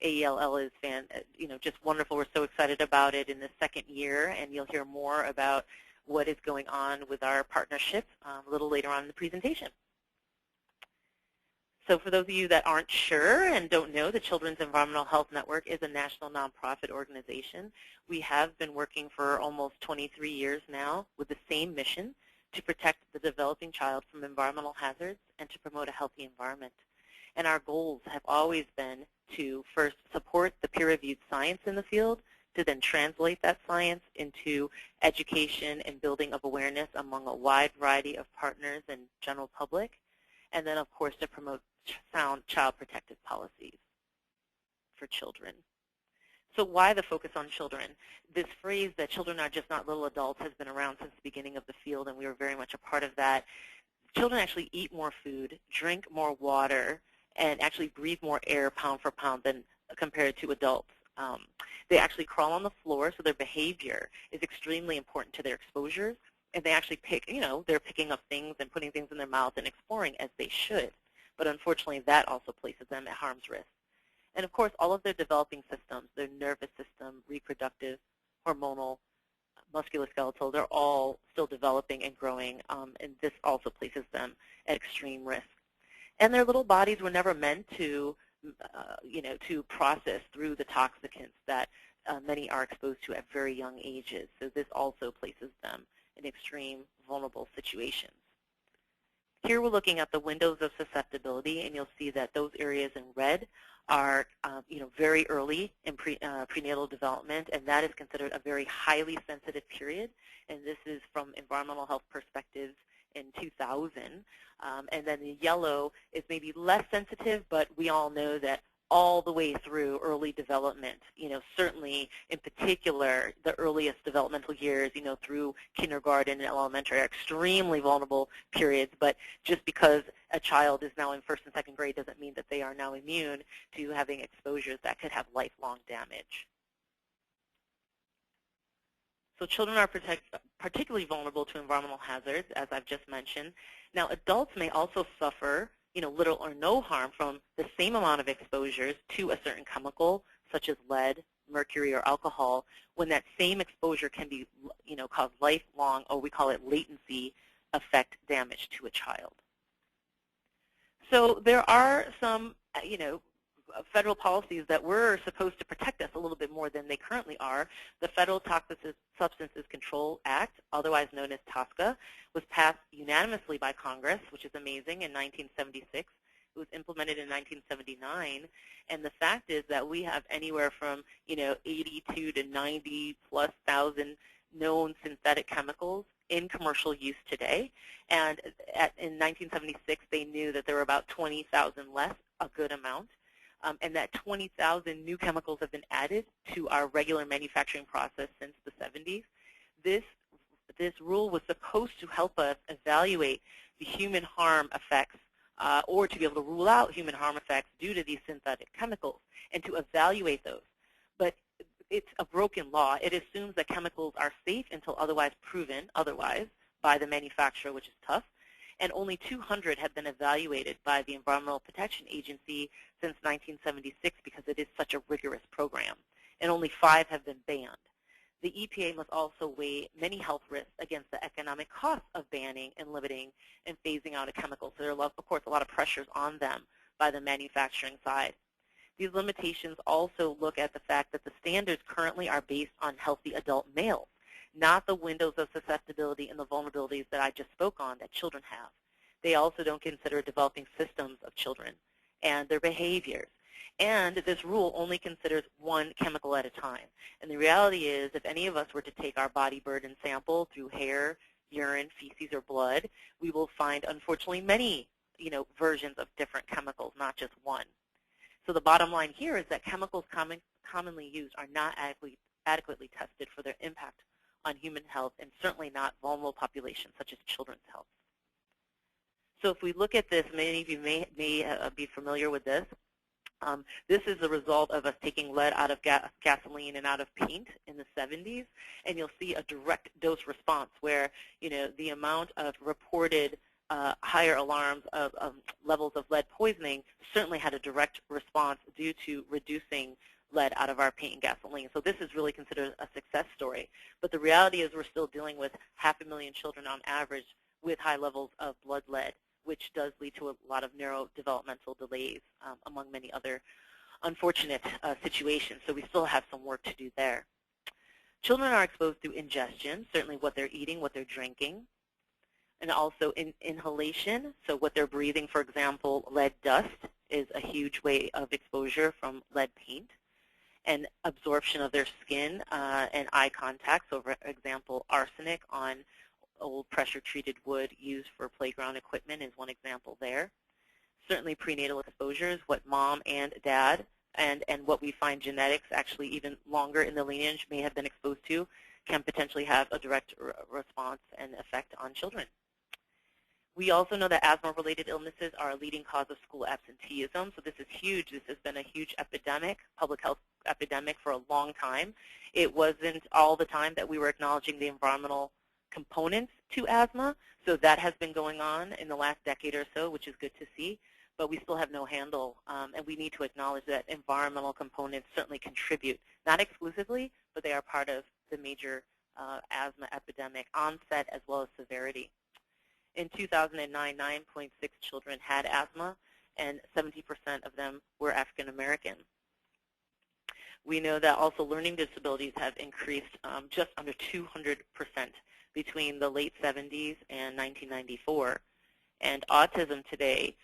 AELL is just wonderful. We're so excited about it in the second year, and you'll hear more about what is going on with our partnership a little later on in the presentation. So for those of you that aren't sure and don't know, the Children's Environmental Health Network is a national nonprofit organization. We have been working for almost 23 years now with the same mission to protect the developing child from environmental hazards and to promote a healthy environment. And our goals have always been to first support the peer-reviewed science in the field, to then translate that science into education and building of awareness among a wide variety of partners and general public, and then, of course, to promote sound child protective policies for children. So why the focus on children? This phrase that children are just not little adults has been around since the beginning of the field, and we were very much a part of that. Children actually eat more food, drink more water, and actually breathe more air pound for pound than compared to adults. They actually crawl on the floor, so their behavior is extremely important to their exposures, and they actually they're picking up things and putting things in their mouth and exploring as they should. But unfortunately, that also places them at harm's risk. And of course, all of their developing systems, their nervous system, reproductive, hormonal, musculoskeletal, they're all still developing and growing, and this also places them at extreme risk. And their little bodies were never meant to, to process through the toxicants that many are exposed to at very young ages. So this also places them in extreme vulnerable situations. Here we're looking at the windows of susceptibility, and you'll see that those areas in red are very early in prenatal development, and that is considered a very highly sensitive period. And this is from environmental health perspectives in 2000. And then the yellow is maybe less sensitive, but we all know that all the way through early development, certainly in particular the earliest developmental years, through kindergarten and elementary are extremely vulnerable periods, but just because a child is now in first and second grade doesn't mean that they are now immune to having exposures that could have lifelong damage. So children are particularly vulnerable to environmental hazards, as I've just mentioned. Now, adults may also suffer little or no harm from the same amount of exposures to a certain chemical, such as lead, mercury, or alcohol, when that same exposure can be, cause lifelong, or we call it latency effect damage to a child. So there are some, federal policies that were supposed to protect us a little bit more than they currently are. The Federal Toxic Substances Control Act, otherwise known as TSCA, was passed unanimously by Congress, which is amazing, in 1976. It was implemented in 1979, and the fact is that we have anywhere from 82 to 90 plus thousand known synthetic chemicals in commercial use today. And in 1976, they knew that there were about 20,000 less, a good amount. And that 20,000 new chemicals have been added to our regular manufacturing process since the 70s. This rule was supposed to help us evaluate the human harm effects or to be able to rule out human harm effects due to these synthetic chemicals and to evaluate those. But it's a broken law. It assumes that chemicals are safe until otherwise proven otherwise by the manufacturer, which is tough. And only 200 have been evaluated by the Environmental Protection Agency since 1976 because it is such a rigorous program. And only 5 have been banned. The EPA must also weigh many health risks against the economic costs of banning and limiting and phasing out a chemical. So there are, of course, a lot of pressures on them by the manufacturing side. These limitations also look at the fact that the standards currently are based on healthy adult males, not the windows of susceptibility and the vulnerabilities that I just spoke on that children have. They also don't consider developing systems of children and their behaviors. And this rule only considers one chemical at a time. And the reality is, if any of us were to take our body burden sample through hair, urine, feces, or blood, we will find, unfortunately, many versions of different chemicals, not just one. So the bottom line here is that chemicals commonly used are not adequately tested for their impact on human health, and certainly not vulnerable populations such as children's health. So if we look at this, many of you may be familiar with this. This is the result of us taking lead out of gasoline and out of paint in the 70s, and you'll see a direct dose response where the amount of reported higher alarms of levels of lead poisoning certainly had a direct response due to reducing lead out of our paint and gasoline. So this is really considered a success story. But the reality is we're still dealing with 500,000 children on average with high levels of blood lead, which does lead to a lot of neurodevelopmental delays, among many other unfortunate situations. So we still have some work to do there. Children are exposed through ingestion, certainly what they're eating, what they're drinking, and also inhalation, so what they're breathing. For example, lead dust is a huge way of exposure from lead paint, and absorption of their skin and eye contact. So, for example, arsenic on old pressure-treated wood used for playground equipment is one example there. Certainly prenatal exposures, what mom and dad and what we find genetics actually even longer in the lineage may have been exposed to can potentially have a direct response and effect on children. We also know that asthma-related illnesses are a leading cause of school absenteeism, so this is huge. This has been a huge epidemic, public health epidemic for a long time. It wasn't all the time that we were acknowledging the environmental components to asthma, so that has been going on in the last decade or so, which is good to see, but we still have no handle, and we need to acknowledge that environmental components certainly contribute, not exclusively, but they are part of the major asthma epidemic onset as well as severity. In 2009, 9.6 children had asthma, and 70% of them were African American. We know that also learning disabilities have increased just under 200% between the late 70s and 1994. And autism today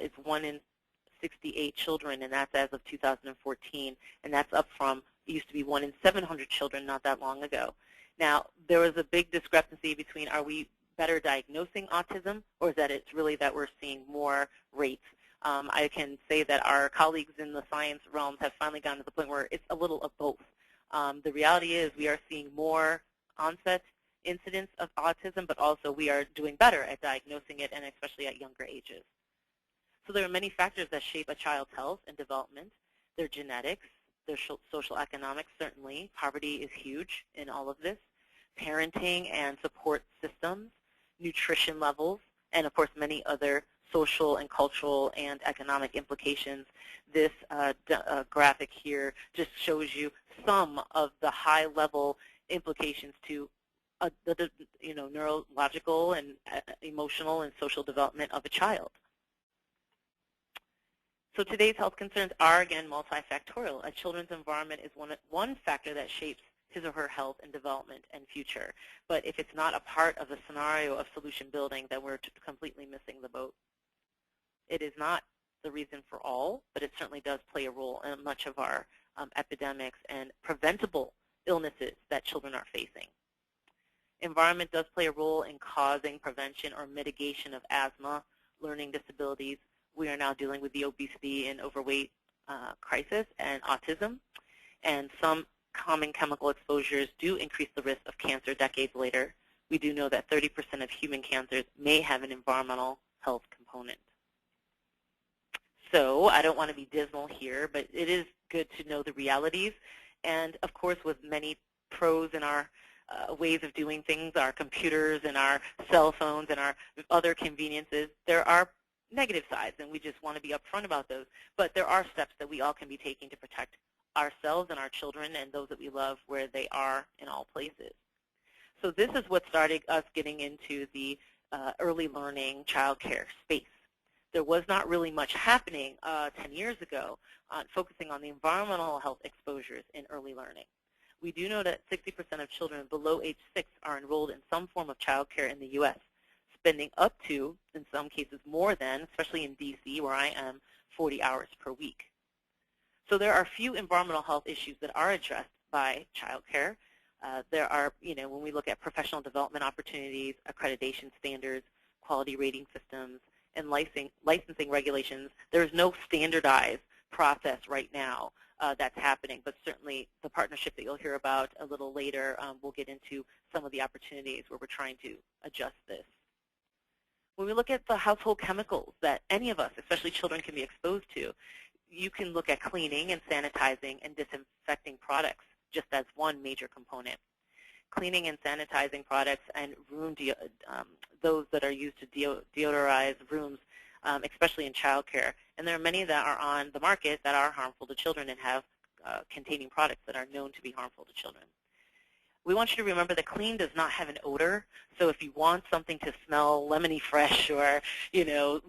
is 1 in 68 children, and that's as of 2014, and that's up from, it used to be 1 in 700 children not that long ago. Now, there was a big discrepancy between, are we better diagnosing autism, or is that it's really that we're seeing more rates? I can say that our colleagues in the science realms have finally gotten to the point where it's a little of both. The reality is we are seeing more onset incidents of autism, but also we are doing better at diagnosing it, and especially at younger ages. So there are many factors that shape a child's health and development. Their genetics, their social economics, certainly. Poverty is huge in all of this. Parenting and support systems, nutrition levels, and of course many other social and cultural and economic implications. This graphic here just shows you some of the high-level implications to the neurological and emotional and social development of a child. So today's health concerns are, again, multifactorial. A children's environment is one factor that shapes his or her health and development and future. But if it's not a part of the scenario of solution building, then we're completely missing the boat. It is not the reason for all, but it certainly does play a role in much of our epidemics and preventable illnesses that children are facing. Environment does play a role in causing prevention or mitigation of asthma, learning disabilities. We are now dealing with the obesity and overweight crisis and autism, and some common chemical exposures do increase the risk of cancer decades later. We do know that 30% of human cancers may have an environmental health component. So I don't want to be dismal here, but it is good to know the realities. And of course, with many pros in our ways of doing things, our computers and our cell phones and our other conveniences, there are negative sides, and we just want to be upfront about those. But there are steps that we all can be taking to protect ourselves and our children and those that we love where they are in all places. So this is what started us getting into the early learning child care space. There was not really much happening 10 years ago focusing on the environmental health exposures in early learning. We do know that 60% of children below age 6 are enrolled in some form of child care in the U.S., spending up to, in some cases more than, especially in D.C. where I am, 40 hours per week. So there are few environmental health issues that are addressed by child care. There are, when we look at professional development opportunities, accreditation standards, quality rating systems, and licensing regulations, there's no standardized process right now that's happening, but certainly the partnership that you'll hear about a little later will get into some of the opportunities where we're trying to adjust this. When we look at the household chemicals that any of us, especially children, can be exposed to, you can look at cleaning and sanitizing and disinfecting products just as one major component. cleaning and sanitizing products and those that are used to deodorize rooms, especially in childcare. And there are many that are on the market that are harmful to children and have containing products that are known to be harmful to children. We want you to remember that clean does not have an odor. So if you want something to smell lemony fresh or,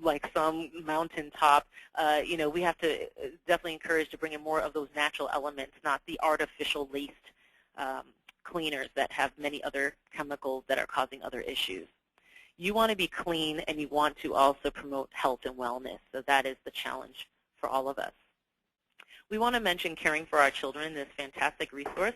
like some mountaintop, we have to definitely encourage to bring in more of those natural elements, not the artificial laced cleaners that have many other chemicals that are causing other issues. You want to be clean, and you want to also promote health and wellness. So that is the challenge for all of us. We want to mention Caring for Our Children, this fantastic resource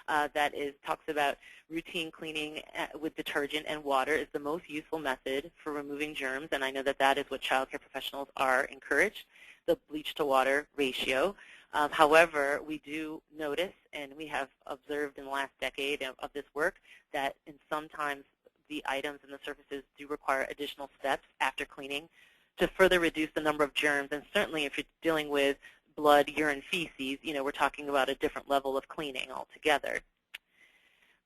that talks about routine cleaning with detergent and water is the most useful method for removing germs, and I know that that is what child care professionals are encouraged, the bleach to water ratio. However, we do notice, and we have observed in the last decade of this work, that sometimes the items and the surfaces do require additional steps after cleaning to further reduce the number of germs, and certainly if you're dealing with blood, urine, feces, we're talking about a different level of cleaning altogether.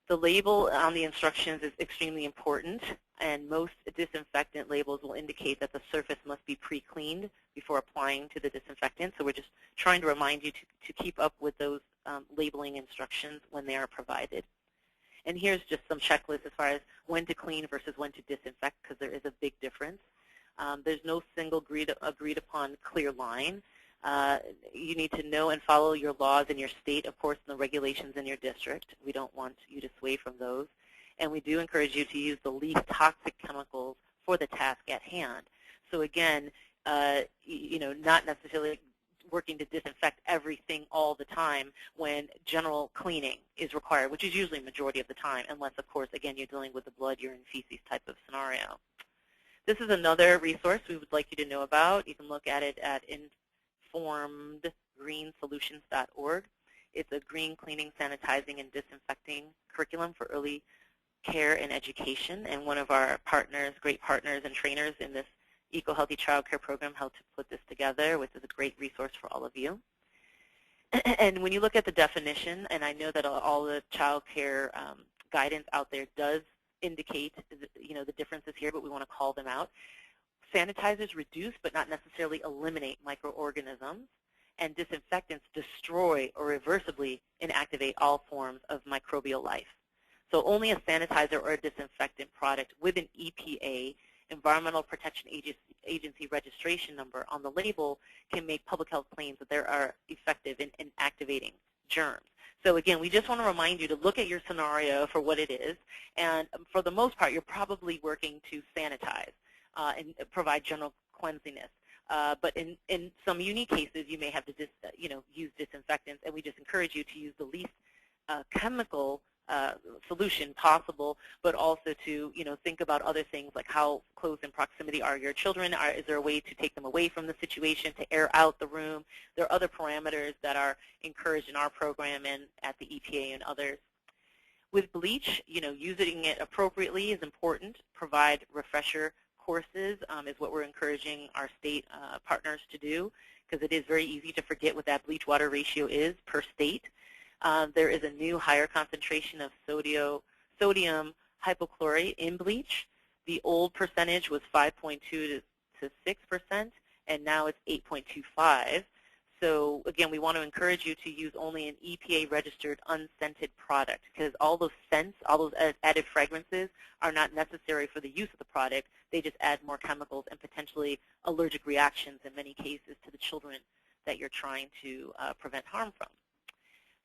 The label on the instructions is extremely important, and most disinfectant labels will indicate that the surface must be pre-cleaned before applying to the disinfectant. So we're just trying to remind you to keep up with those labeling instructions when they are provided. And here's just some checklists as far as when to clean versus when to disinfect, because there is a big difference. There's no single agreed upon clear line. You need to know and follow your laws in your state, of course, and the regulations in your district. We don't want you to sway from those. And we do encourage you to use the least toxic chemicals for the task at hand. So again, not necessarily working to disinfect everything all the time when general cleaning is required, which is usually a majority of the time, unless, of course, again, you're dealing with the blood, urine, feces type of scenario. This is another resource we would like you to know about. You can look at it at informedgreensolutions.org. It's a green cleaning, sanitizing, and disinfecting curriculum for early care and education, and one of our partners, great partners and trainers in this Eco-Healthy Child Care program helped to put this together, which is a great resource for all of you. And when you look at the definition, and I know that all the child care guidance out there does indicate the differences here, but we want to call them out. Sanitizers reduce but not necessarily eliminate microorganisms, and disinfectants destroy or irreversibly inactivate all forms of microbial life. So only a sanitizer or a disinfectant product with an EPA, Environmental Protection Agency registration number on the label can make public health claims that they are effective in activating germs. So again, we just want to remind you to look at your scenario for what it is, and for the most part, you're probably working to sanitize and provide general cleanliness. But in some unique cases, you may have to use disinfectants, and we just encourage you to use the least chemical solution possible, but also to think about other things like how close in proximity are your children. Is there a way to take them away from the situation, to air out the room? There are other parameters that are encouraged in our program and at the EPA and others. With bleach, using it appropriately is important. Provide refresher courses is what we're encouraging our state partners to do, because it is very easy to forget what that bleach water ratio is per state. There is a new higher concentration of sodium hypochlorite in bleach. The old percentage was 5.2 to 6%, and now it's 8.25. So again, we want to encourage you to use only an EPA-registered unscented product, because all those scents, all those added fragrances are not necessary for the use of the product. They just add more chemicals and potentially allergic reactions in many cases to the children that you're trying to prevent harm from.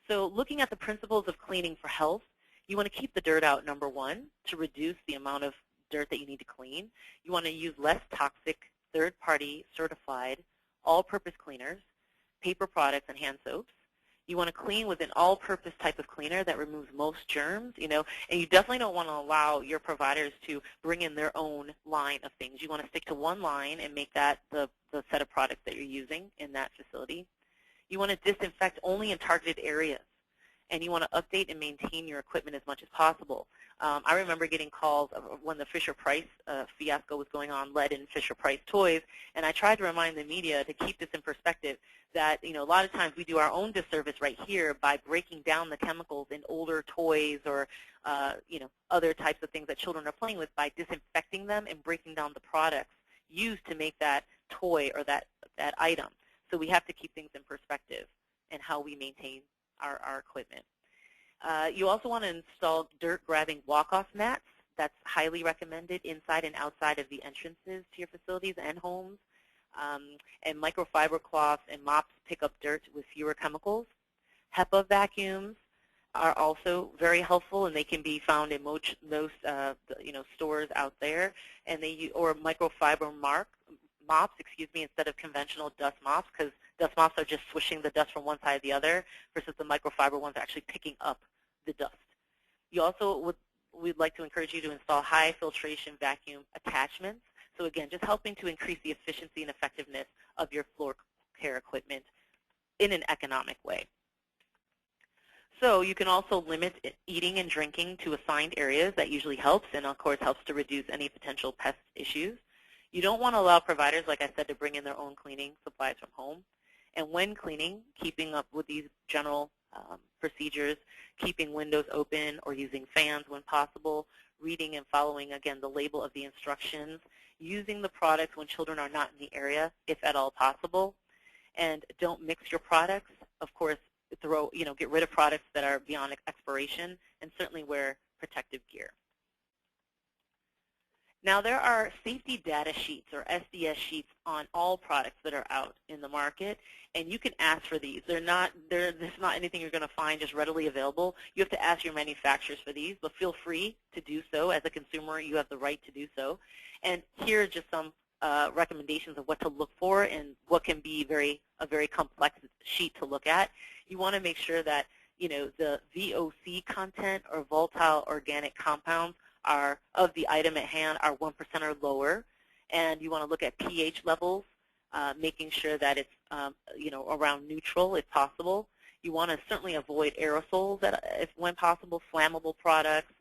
So looking at the principles of cleaning for health, you want to keep the dirt out, number one, to reduce the amount of dirt that you need to clean. You want to use less toxic, third-party certified, all-purpose cleaners, paper products, and hand soaps. You want to clean with an all-purpose type of cleaner that removes most germs, and you definitely don't want to allow your providers to bring in their own line of things. You want to stick to one line and make that the set of products that you're using in that facility. You want to disinfect only in targeted areas. and you want to update and maintain your equipment as much as possible. I remember getting calls when the Fisher-Price fiasco was going on, lead in Fisher-Price toys, and I tried to remind the media to keep this in perspective, that a lot of times we do our own disservice right here by breaking down the chemicals in older toys or other types of things that children are playing with by disinfecting them and breaking down the products used to make that toy or that item. So we have to keep things in perspective and how we maintain our equipment. You also want to install dirt-grabbing walk-off mats. That's highly recommended inside and outside of the entrances to your facilities and homes. And microfiber cloths and mops pick up dirt with fewer chemicals. HEPA vacuums are also very helpful, and they can be found in most stores out there. And or microfiber mops, instead of conventional dust mops, because dust mops are just swishing the dust from one side to the other, versus the microfiber ones are actually picking up the dust. You also we'd like to encourage you to install high filtration vacuum attachments. So again, just helping to increase the efficiency and effectiveness of your floor care equipment in an economic way. So you can also limit eating and drinking to assigned areas. That usually helps, and of course helps to reduce any potential pest issues. You don't want to allow providers, like I said, to bring in their own cleaning supplies from home. And when cleaning, keeping up with these general procedures, keeping windows open or using fans when possible, reading and following, again, the label of the instructions, using the products when children are not in the area, if at all possible, and don't mix your products. Of course, get rid of products that are beyond expiration, and certainly wear protective gear. Now, there are safety data sheets, or SDS sheets, on all products that are out in the market, and you can ask for these. There's not anything you're going to find just readily available. You have to ask your manufacturers for these, but feel free to do so. As a consumer, you have the right to do so. And here are just some recommendations of what to look for and what can be a very complex sheet to look at. You want to make sure that the VOC content, or volatile organic compounds, of the item at hand are 1% or lower, and you want to look at pH levels, making sure that it's around neutral if possible. You want to certainly avoid aerosols when possible, flammable products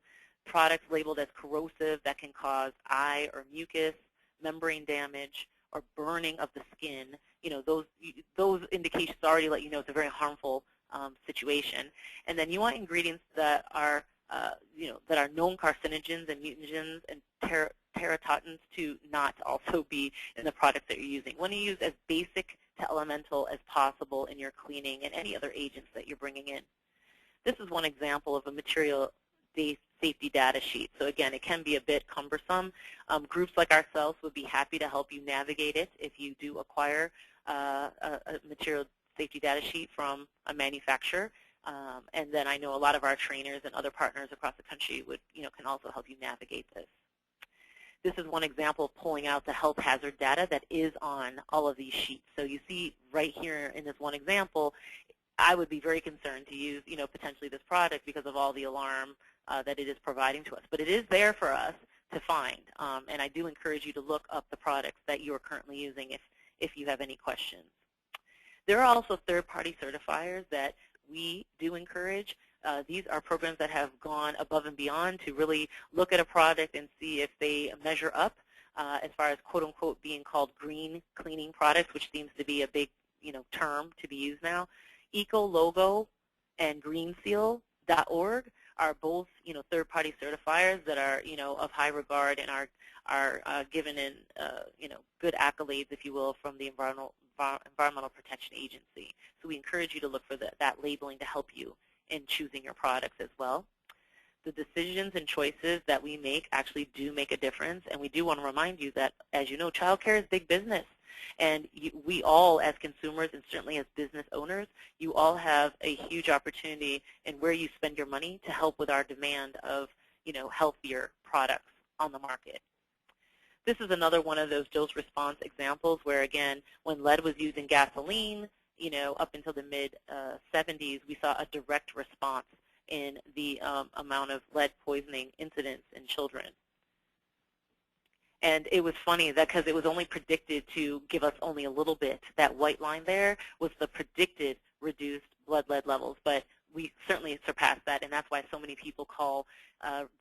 labeled as corrosive that can cause eye or mucus, membrane damage, or burning of the skin. Those indications already let you know it's a very harmful situation. And then you want ingredients that are that are known carcinogens and mutagens and teratotins to not also be in the products that you're using. You want to use as basic to elemental as possible in your cleaning and any other agents that you're bringing in. This is one example of a material safety data sheet. So again, it can be a bit cumbersome. Groups like ourselves would be happy to help you navigate it if you do acquire a material safety data sheet from a manufacturer. And then I know a lot of our trainers and other partners across the country can also help you navigate this. This is one example of pulling out the health hazard data that is on all of these sheets. So you see right here in this one example, I would be very concerned to use potentially this product because of all the alarm that it is providing to us. But it is there for us to find, and I do encourage you to look up the products that you are currently using if you have any questions. There are also third-party certifiers that we do encourage. These are programs that have gone above and beyond to really look at a product and see if they measure up as far as quote-unquote being called green cleaning products, which seems to be a big term to be used now. EcoLogo and greenseal.org are both third-party certifiers that are of high regard and are given in good accolades, if you will, from the Environmental Protection Agency. So we encourage you to look for that labeling to help you in choosing your products as well. The decisions and choices that we make actually do make a difference, and we do want to remind you that, as you know, child care is big business. And we all, as consumers and certainly as business owners, you all have a huge opportunity in where you spend your money to help with our demand of healthier products on the market. This is another one of those dose response examples where, again, when lead was used in gasoline, up until the mid-70s, we saw a direct response in the amount of lead poisoning incidents in children. And it was funny that because it was only predicted to give us only a little bit, that white line there was the predicted reduced blood lead levels. But we certainly definitely surpassed that, and that's why so many people call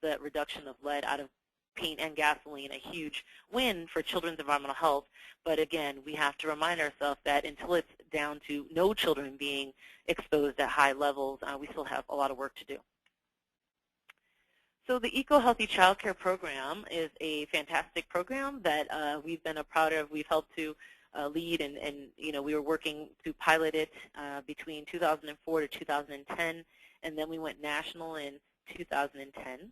the reduction of lead out of paint and gasoline a huge win for children's environmental health. But again, we have to remind ourselves that until it's down to no children being exposed at high levels, we still have a lot of work to do. So the Eco-Healthy Child Care Program is a fantastic program that we've been a proud of. We've helped to lead, and we were working to pilot it between 2004 to 2010, and then we went national in 2010.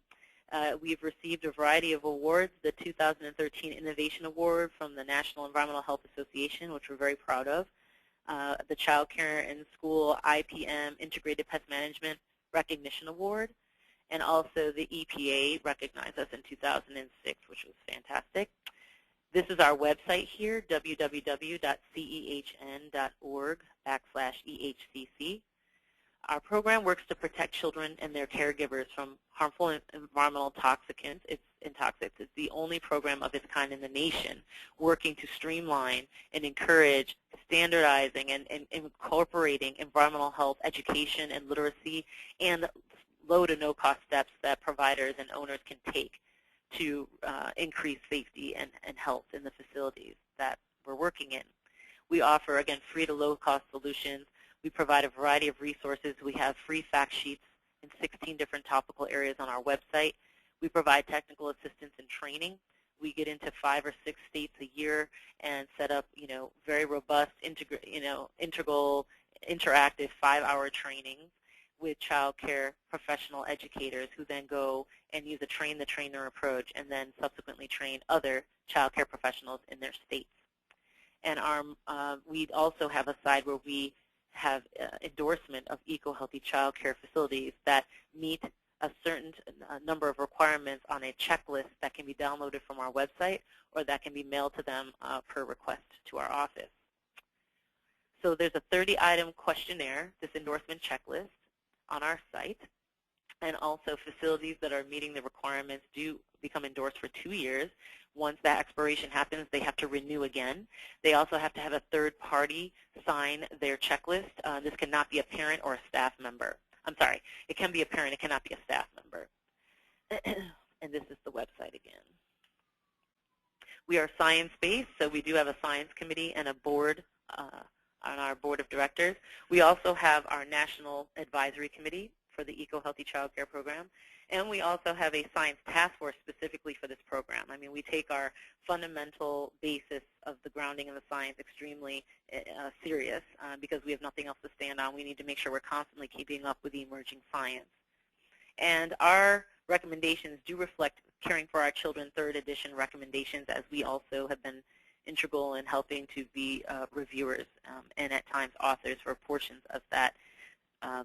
We've received a variety of awards, the 2013 Innovation Award from the National Environmental Health Association, which we're very proud of, the Child Care in School IPM Integrated Pest Management Recognition Award, and also the EPA recognized us in 2006, which was fantastic. This is our website here, www.cehn.org/EHCC. Our program works to protect children and their caregivers from harmful environmental toxicants. It's the only program of its kind in the nation working to streamline and encourage standardizing and incorporating environmental health education and literacy and low to no cost steps that providers and owners can take to increase safety and health in the facilities that we're working in. We offer, again, free to low cost solutions. We provide a variety of resources. We have free fact sheets in 16 different topical areas on our website. We provide technical assistance and training. We get into 5 or 6 states a year and set up, very robust, integral, interactive 5-hour trainings with child care professional educators who then go and use a train-the-trainer approach and then subsequently train other child care professionals in their states. And we also have a side where we have endorsement of eco-healthy child care facilities that meet a certain number of requirements on a checklist that can be downloaded from our website or that can be mailed to them per request to our office. So there's a 30-item questionnaire, this endorsement checklist, on our site, and also facilities that are meeting the requirements do become endorsed for 2 years. Once that expiration happens, they have to renew again. They also have to have a third party sign their checklist. This cannot be a parent or a staff member. I'm sorry, it can be a parent, it cannot be a staff member. And this is the website again. We are science-based, so we do have a science committee and a board on our board of directors. We also have our National Advisory Committee for the Eco-Healthy Child Care Program, and we also have a science task force specifically for this program. I mean, we take our fundamental basis of the grounding in the science extremely serious because we have nothing else to stand on. We need to make sure we're constantly keeping up with the emerging science. And our recommendations do reflect Caring for Our Children 3rd edition recommendations, as we also have been integral in helping to be reviewers and at times authors for portions of that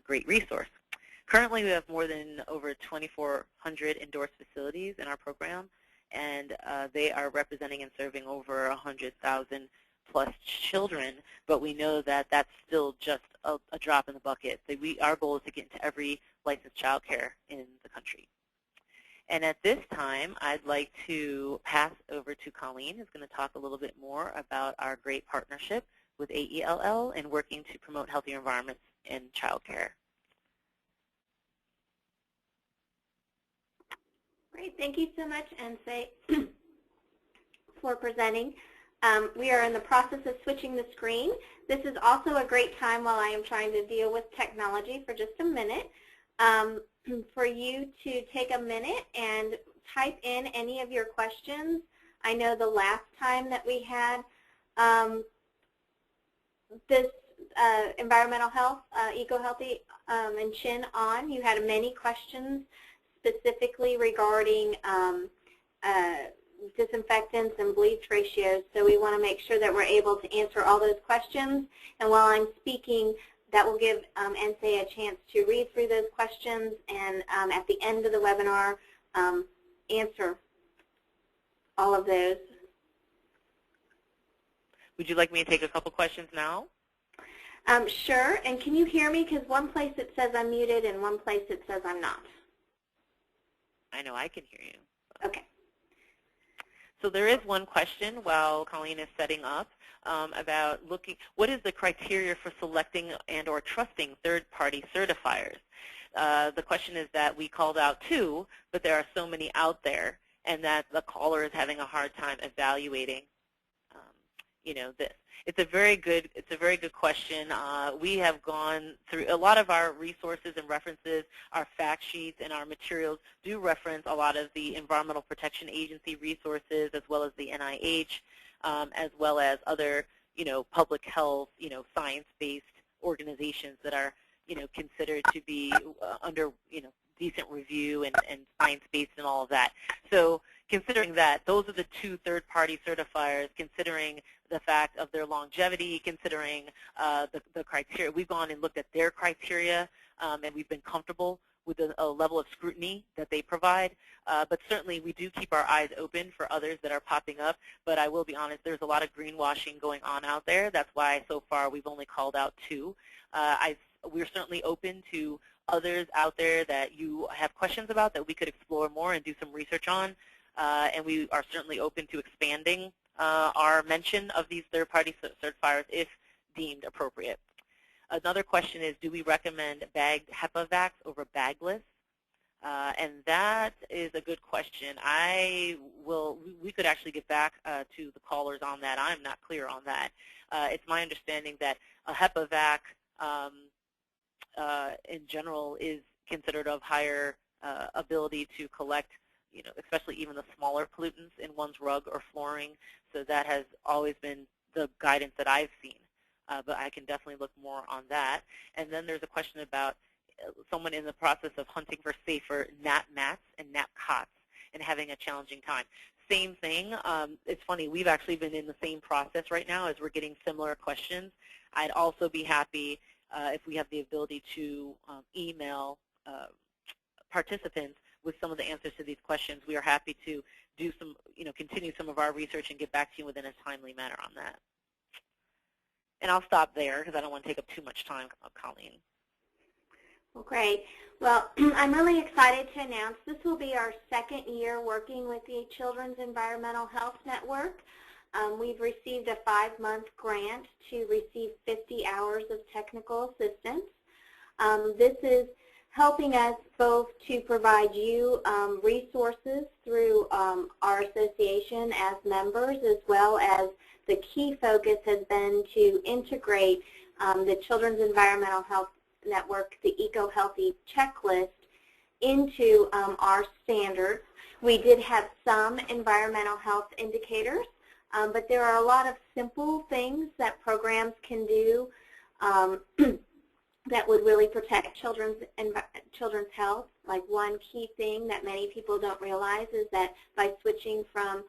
great resource. Currently, we have more than over 2,400 endorsed facilities in our program, and they are representing and serving over 100,000 plus children, but we know that that's still just a drop in the bucket. Our goal is to get into every licensed child care in the country. And at this time, I'd like to pass over to Colleen, who's going to talk a little bit more about our great partnership with AELL and working to promote healthier environments in child care. Great. Thank you so much, Ensei, for presenting. We are in the process of switching the screen. This is also a great time while I am trying to deal with technology for just a minute. For you to take a minute and type in any of your questions. I know the last time that we had this environmental health, eco-healthy and CHIN on, you had many questions specifically regarding disinfectants and bleach ratios, so we want to make sure that we're able to answer all those questions. And while I'm speaking, that will give Ensei a chance to read through those questions and at the end of the webinar answer all of those. Would you like me to take a couple questions now? Sure. And can you hear me? Because one place it says I'm muted and one place it says I'm not. I know I can hear you. Okay. So there is one question while Colleen is setting up about what is the criteria for selecting and or trusting third-party certifiers? the question is that we called out 2, but there are so many out there, and that the caller is having a hard time evaluating, this. It's a very good question. We have gone through a lot of our resources and references. Our fact sheets and our materials do reference a lot of the Environmental Protection Agency resources, as well as the NIH, as well as other, public health, science-based organizations that are, considered to be under, decent review and science-based and all of that. So considering that, those are the 2 third-party certifiers, considering the fact of their longevity, considering the criteria. We've gone and looked at their criteria, and we've been comfortable with a level of scrutiny that they provide. But certainly we do keep our eyes open for others that are popping up. But I will be honest, there's a lot of greenwashing going on out there. That's why so far we've only called out 2. We're certainly open to others out there that you have questions about that we could explore more and do some research on. And we are certainly open to expanding our mention of these third-party certifiers if deemed appropriate. Another question is, do we recommend bagged HEPA vacs over bagless? And that is a good question. We could actually get back to the callers on that. I'm not clear on that. It's my understanding that a HEPA vac in general is considered of higher ability to collect, especially even the smaller pollutants in one's rug or flooring. So that has always been the guidance that I've seen. But I can definitely look more on that. And then there's a question about someone in the process of hunting for safer nap mats and nap cots and having a challenging time. Same thing. It's funny, we've actually been in the same process right now as we're getting similar questions. I'd also be happy if we have the ability to email participants with some of the answers to these questions. We are happy to do some, continue some of our research and get back to you within a timely manner on that. And I'll stop there because I don't want to take up too much time, Colleen. Well, great. Well, I'm really excited to announce this will be our 2nd year working with the Children's Environmental Health Network. We've received a 5-month grant to receive 50 hours of technical assistance. This is helping us both to provide you resources through our association as members, as well as the key focus has been to integrate the Children's Environmental Health Network, the Eco-Healthy Checklist, into our standards. We did have some environmental health indicators, but there are a lot of simple things that programs can do that would really protect children's health. Like one key thing that many people don't realize is that by switching from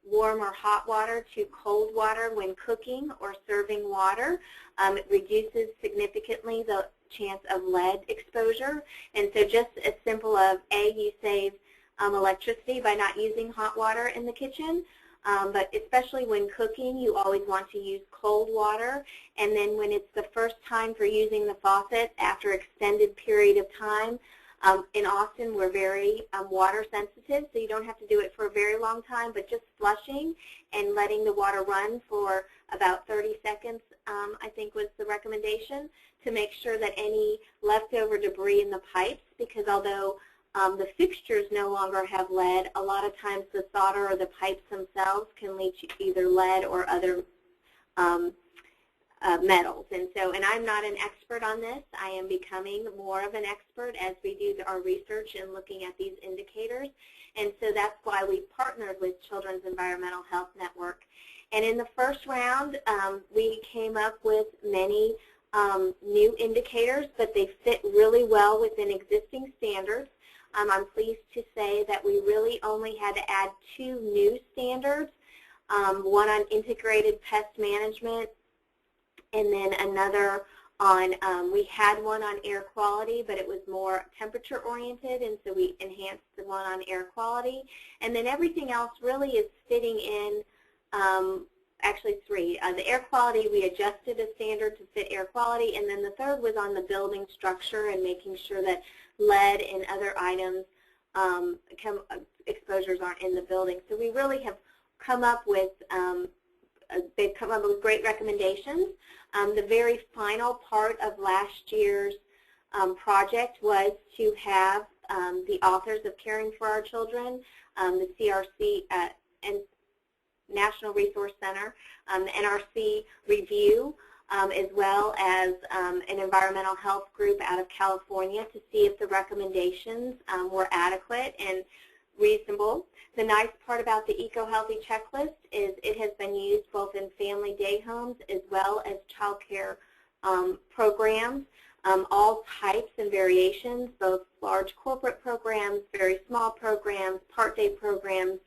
warm or hot water to cold water when cooking or serving water, it reduces significantly the chance of lead exposure. And so just as simple of, you save electricity by not using hot water in the kitchen, but especially when cooking, you always want to use cold water. And then when it's the first time for using the faucet after an extended period of time, in Austin, we're very water sensitive, so you don't have to do it for a very long time, but just flushing and letting the water run for about 30 seconds, I think was the recommendation, to make sure that any leftover debris in the pipes, because although the fixtures no longer have lead, a lot of times the solder or the pipes themselves can leach either lead or other metals. And I'm not an expert on this. I am becoming more of an expert as we do our research and looking at these indicators. And so that's why we partnered with Children's Environmental Health Network. And in the first round, we came up with many new indicators, but they fit really well within existing standards. I'm pleased to say that we really only had to add 2 new standards, one on integrated pest management, and then another on, we had one on air quality, but it was more temperature oriented, and so we enhanced the one on air quality. And then everything else really is fitting in, actually 3. The air quality, we adjusted a standard to fit air quality, and then the third was on the building structure and making sure that lead and other items, exposures aren't in the building. So we really have come up with, they've come up with great recommendations. The very final part of last year's project was to have the authors of Caring for Our Children, the CRC and National Resource Center, the NRC review, as well as an environmental health group out of California to see if the recommendations were adequate and reasonable. The nice part about the Eco-Healthy Checklist is it has been used both in family day homes as well as child care programs, all types and variations, both large corporate programs, very small programs, part-day programs,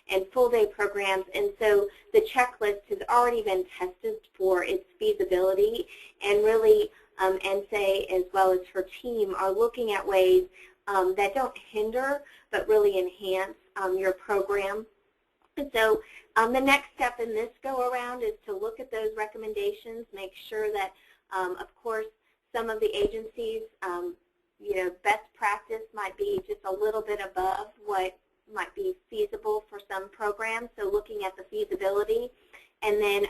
and full-day programs. And so the checklist has already been tested for its feasibility, and really NSA as well as her team are looking at ways that don't hinder but really enhance your program. And so the next step in this go-around is to look at those recommendations, make sure that, of course, some of the agencies, best practice might be just a little bit above what might be feasible for some programs, so looking at the feasibility. And then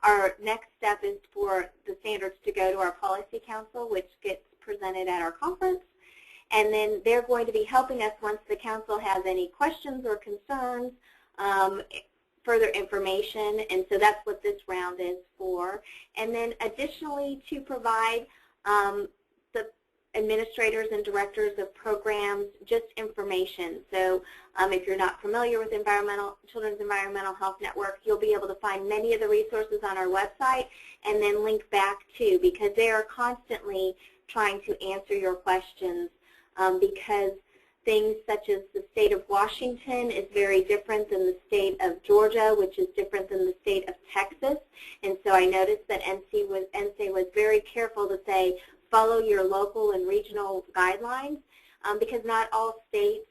our next step is for the standards to go to our Policy Council, which gets presented at our conference. And then they're going to be helping us once the council has any questions or concerns, further information, and so that's what this round is for. And then additionally to provide the administrators and directors of programs just information. So if you're not familiar with Children's Environmental Health Network, you'll be able to find many of the resources on our website and then link back to, because they are constantly trying to answer your questions, because things such as the state of Washington is very different than the state of Georgia, which is different than the state of Texas. And so I noticed that NSA was very careful to say, follow your local and regional guidelines, because not all states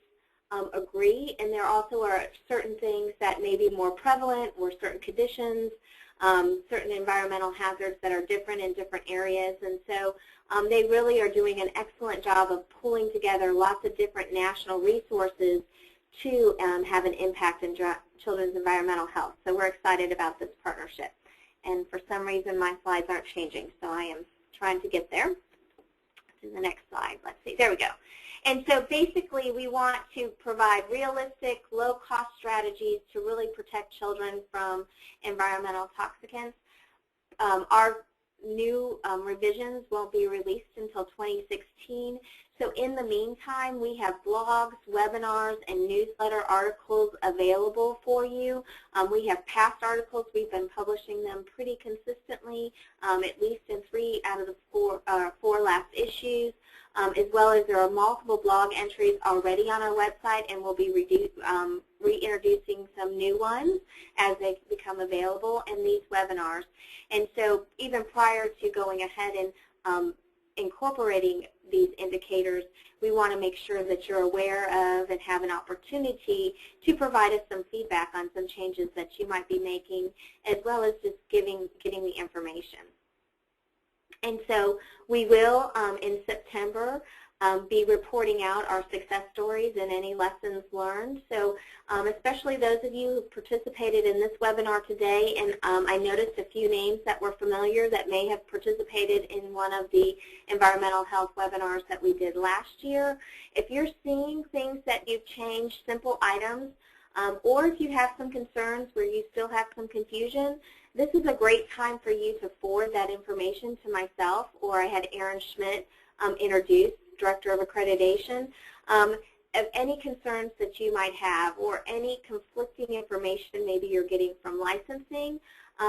agree, and there also are certain things that may be more prevalent or certain conditions, certain environmental hazards that are different in different areas. And so they really are doing an excellent job of pulling together lots of different national resources to have an impact in children's environmental health. So we're excited about this partnership. And for some reason, my slides aren't changing, so I am trying to get there to the next slide. Let's see. There we go. And so basically, we want to provide realistic, low-cost strategies to really protect children from environmental toxicants. Our new revisions won't be released until 2016. So in the meantime, we have blogs, webinars, and newsletter articles available for you. We have past articles. We've been publishing them pretty consistently, at least in 3 out of the 4 last issues, as well as there are multiple blog entries already on our website, and we'll be reintroducing some new ones as they become available in these webinars. And so even prior to going ahead and incorporating these indicators, we want to make sure that you're aware of and have an opportunity to provide us some feedback on some changes that you might be making, as well as just getting the information. And so we will, in September, be reporting out our success stories and any lessons learned. So especially those of you who participated in this webinar today, and I noticed a few names that were familiar that may have participated in one of the environmental health webinars that we did last year. If you're seeing things that you've changed, simple items, or if you have some concerns where you still have some confusion, this is a great time for you to forward that information to myself, or I had Erin Schmidt introduce, Director of Accreditation, of any concerns that you might have or any conflicting information maybe you're getting from licensing,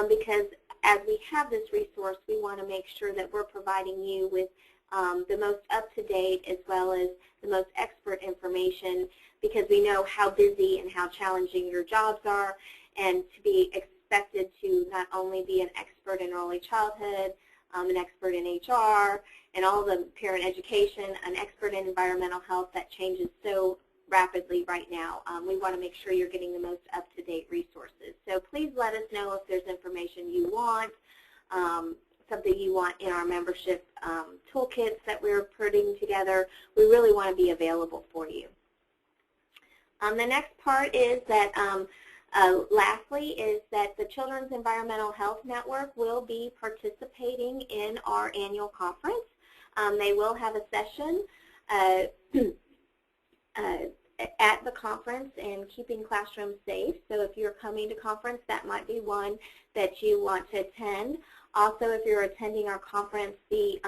because as we have this resource, we want to make sure that we're providing you with the most up-to-date as well as the most expert information, because we know how busy and how challenging your jobs are, and to be expected to not only be an expert in early childhood, an expert in HR, and all the parent education, an expert in environmental health that changes so rapidly right now. We want to make sure you're getting the most up-to-date resources. So please let us know if there's information you want, something you want in our membership toolkits that we're putting together. We really want to be available for you. The next part is that lastly is that the Children's Environmental Health Network will be participating in our annual conference. They will have a session uh, at the conference and keeping classrooms safe. So if you're coming to conference, that might be one that you want to attend. Also, if you're attending our conference, the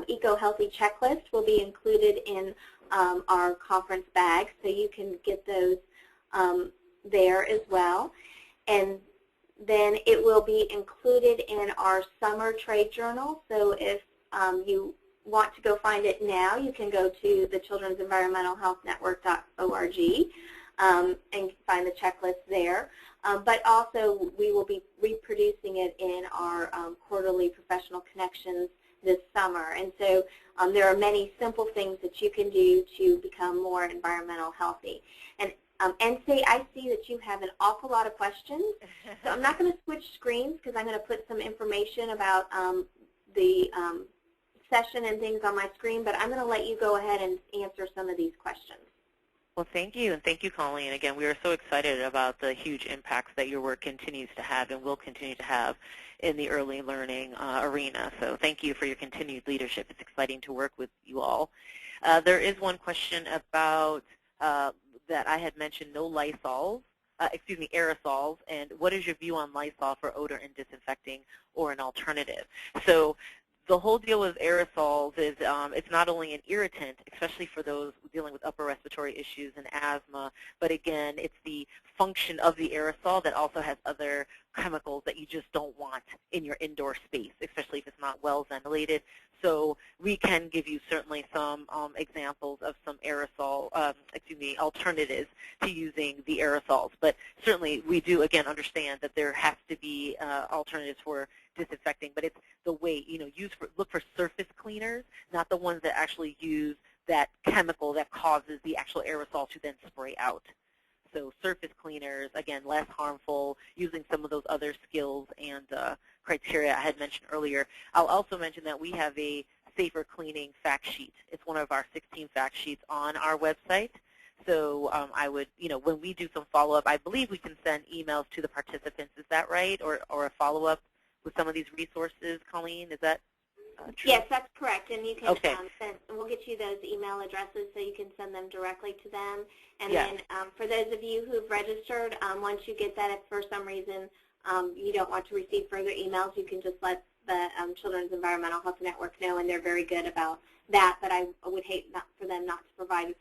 eco-healthy checklist will be included in our conference bag, so you can get those there as well. And then it will be included in our summer trade journal. So if you want to go find it now, you can go to the Children's Environmental Health Network.org and find the checklist there. But also, we will be reproducing it in our quarterly professional connections this summer. And so there are many simple things that you can do to become more environmental healthy. And I see that you have an awful lot of questions. So I'm not going to switch screens because I'm going to put some information about the session and things on my screen, but I'm going to let you go ahead and answer some of these questions. Well, thank you, and thank you, Colleen. Again, we are so excited about the huge impacts that your work continues to have and will continue to have in the early learning arena. So thank you for your continued leadership. It's exciting to work with you all. There is one question about that I had mentioned, no Lysols, aerosols, and what is your view on Lysol for odor and disinfecting or an alternative? So the whole deal with aerosols is it's not only an irritant, especially for those dealing with upper respiratory issues and asthma, but again, it's the function of the aerosol that also has other chemicals that you just don't want in your indoor space, especially if it's not well ventilated. So we can give you certainly some examples of some aerosol, alternatives to using the aerosols. But certainly we do, again, understand that there has to be alternatives for disinfecting, but it's the way, look for surface cleaners, not the ones that actually use that chemical that causes the actual aerosol to then spray out. So surface cleaners, again, less harmful, using some of those other skills and criteria I had mentioned earlier. I'll also mention that we have a safer cleaning fact sheet. It's one of our 16 fact sheets on our website. So I would, when we do some follow-up, I believe we can send emails to the participants. Is that right? Or a follow-up with some of these resources, Colleen? Is that true? Yes, that's correct. And you can okay. we'll get you those email addresses so you can send them directly to them. And yes. then for those of you who've registered, once you get that, if for some reason you don't want to receive further emails, you can just let the Children's Environmental Health Network know, and they're very good about that. But I would hate for them not to provide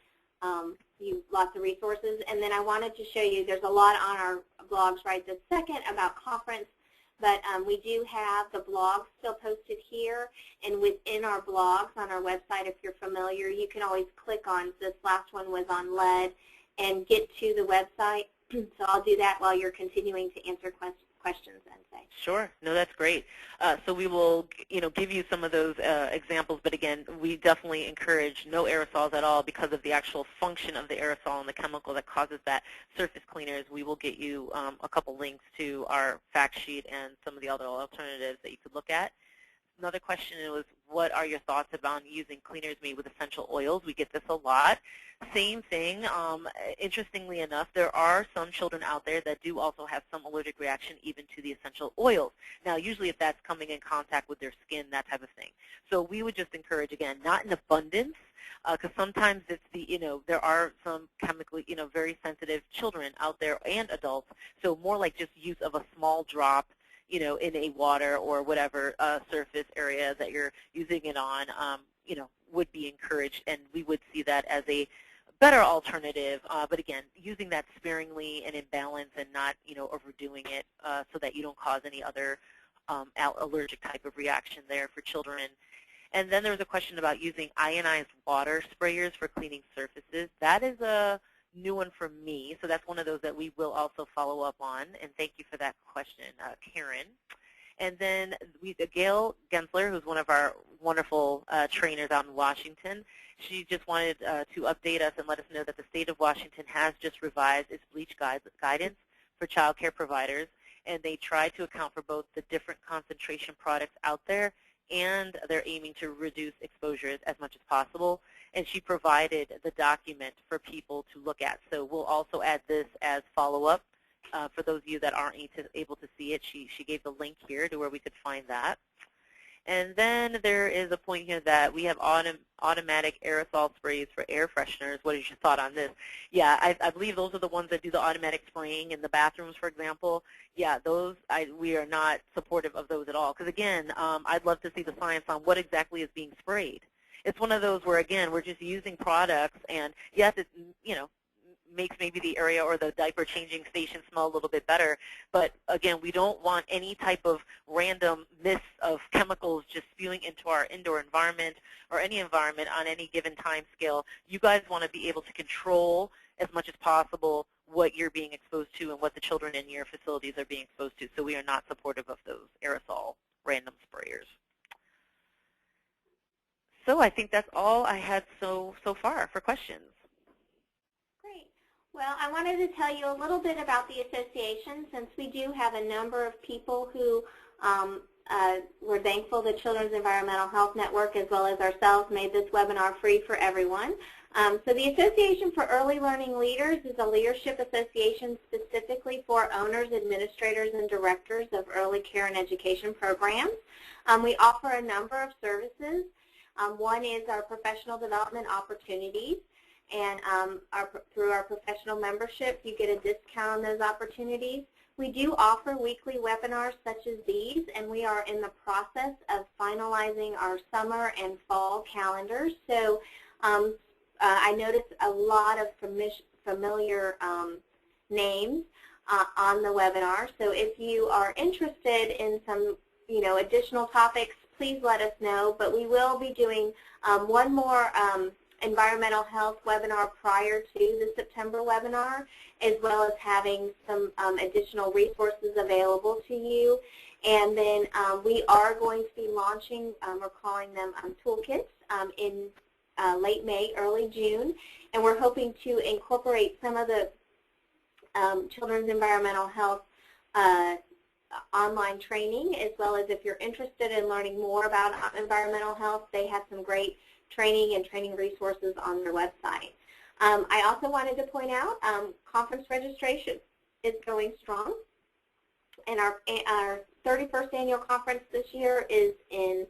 you lots of resources. And then I wanted to show you, there's a lot on our blogs right this second about conference. But we do have the blogs still posted here, and within our blogs on our website, if you're familiar, you can always click on, this last one was on lead, and get to the website. So I'll do that while you're continuing to answer questions, Ensei. Sure. No, that's great. So we will, give you some of those examples, but again, we definitely encourage no aerosols at all because of the actual function of the aerosol and the chemical that causes that. Surface cleaners, we will get you a couple links to our fact sheet and some of the other alternatives that you could look at. Another question was, what are your thoughts about using cleaners made with essential oils? We get this a lot. Same thing. Interestingly enough, there are some children out there that do also have some allergic reaction even to the essential oils. Now, usually if that's coming in contact with their skin, that type of thing. So we would just encourage, again, not in abundance, because sometimes it's the, there are some chemically, very sensitive children out there and adults. So more like just use of a small drop, in a water or whatever surface area that you're using it on, would be encouraged, and we would see that as a better alternative. But again, using that sparingly and in balance and not, overdoing it so that you don't cause any other allergic type of reaction there for children. And then there was a question about using ionized water sprayers for cleaning surfaces. That is a new one for me, so that's one of those that we will also follow up on, and thank you for that question, Karen. And then Gail Gensler, who's one of our wonderful trainers out in Washington, she just wanted to update us and let us know that the state of Washington has just revised its bleach guidance for child care providers, and they try to account for both the different concentration products out there, and they're aiming to reduce exposures as much as possible. And she provided the document for people to look at. So we'll also add this as follow-up for those of you that aren't able to see it. She gave the link here to where we could find that. And then there is a point here that we have automatic aerosol sprays for air fresheners. What is your thought on this? Yeah, I believe those are the ones that do the automatic spraying in the bathrooms, for example. Yeah, those, we are not supportive of those at all. Because again, I'd love to see the science on what exactly is being sprayed. It's one of those where, again, we're just using products, and yes, it, makes maybe the area or the diaper changing station smell a little bit better. But again, we don't want any type of random mist of chemicals just spewing into our indoor environment or any environment on any given time scale. You guys want to be able to control as much as possible what you're being exposed to and what the children in your facilities are being exposed to. So we are not supportive of those aerosol random sprayers. So I think that's all I had so far for questions. Well, I wanted to tell you a little bit about the association, since we do have a number of people who we're thankful the Children's Environmental Health Network, as well as ourselves, made this webinar free for everyone. So the Association for Early Learning Leaders is a leadership association specifically for owners, administrators, and directors of early care and education programs. We offer a number of services. One is our professional development opportunities. And through our professional membership, you get a discount on those opportunities. We do offer weekly webinars such as these, and we are in the process of finalizing our summer and fall calendars. So I noticed a lot of familiar names on the webinar. So if you are interested in some additional topics, please let us know. But we will be doing one more environmental health webinar prior to the September webinar, as well as having some additional resources available to you. And then we are going to be launching, we're calling them toolkits, in late May, early June, and we're hoping to incorporate some of the Children's Environmental Health online training, as well as if you're interested in learning more about environmental health, they have some great training and training resources on their website. I also wanted to point out conference registration is going strong, and our 31st annual conference this year is in